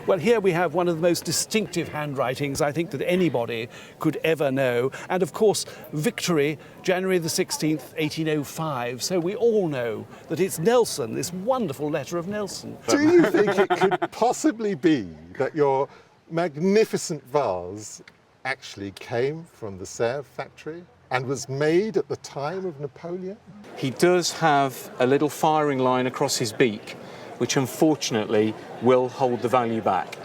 Well, here we have one of the most distinctive handwritings I think that anybody could ever know. And of course, Victory, January the 16th, 1805. So we all know that it's Nelson, this wonderful letter of Nelson. Do you think it could possibly be that your magnificent vase actually came from the Sèvres factory and was made at the time of Napoleon? He does have a little firing line across his beak, which unfortunately will hold the value back.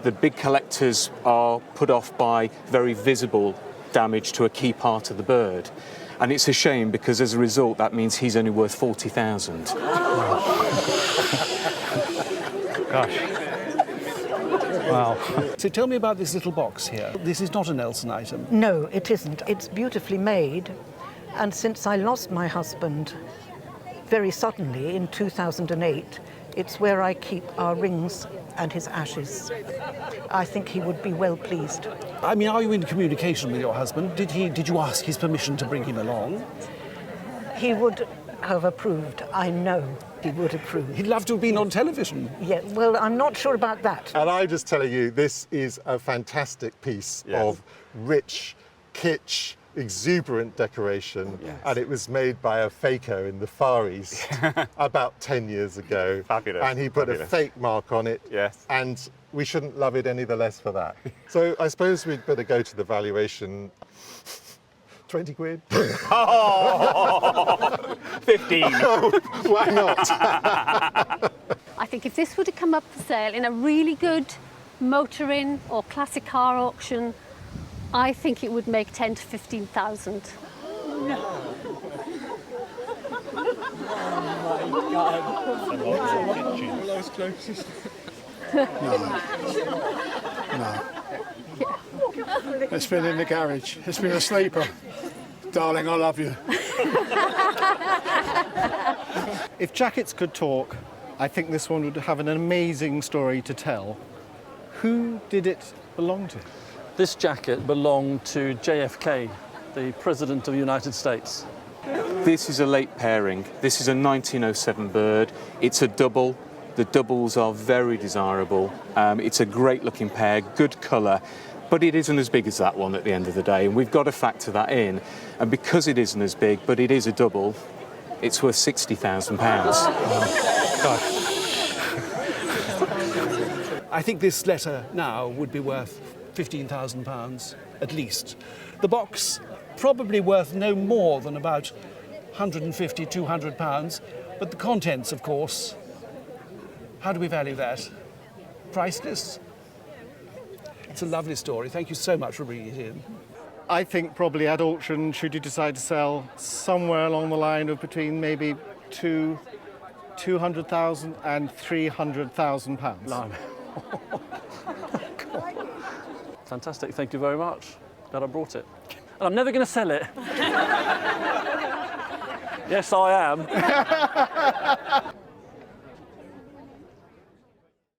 The big collectors are put off by very visible damage to a key part of the bird. And it's a shame because as a result, that means he's only worth 40,000. Gosh. Wow. So tell me about this little box here. This is not a Nelson item. No, it isn't. It's beautifully made. And since I lost my husband very suddenly in 2008, it's where I keep our rings and his ashes. I think he would be well pleased. I mean, are you in communication with your husband? Did you ask his permission to bring him along? He would have approved. I know he would approve. He'd love to have been on television. Yeah, well, I'm not sure about that. And I'm just telling you, this is a fantastic piece of rich, kitsch, exuberant decoration, and it was made by a faker in the Far East about 10 years ago. Fabulous. And he put a fake mark on it, and we shouldn't love it any the less for that. So I suppose we'd better go to the valuation. 20 quid? Oh, 15. Oh, why not? I think if this were to come up for sale in a really good motoring or classic car auction, I think it would make 10 to 15,000. No. Oh my God. No. It's been in the garage. It's been a sleeper. Darling, I love you. If jackets could talk, I think this one would have an amazing story to tell. Who did it belong to? This jacket belonged to JFK, the President of the United States. This is a late pairing. This is a 1907 bird. It's a double. The doubles are very desirable. It's a great looking pair, good colour, but it isn't as big as that one at the end of the day, and we've got to factor that in. And because it isn't as big, but it is a double, it's worth £60,000. I think this letter now would be worth £15,000 at least. The box probably worth no more than about £150, £200, but the contents, of course, how do we value that? Priceless? It's a lovely story. Thank you so much for bringing it in. I think probably at auction, should you decide to sell, somewhere along the line of between maybe £200,000 and £300,000. No. Fantastic, thank you very much. Glad I brought it. And I'm never going to sell it. Yes, I am.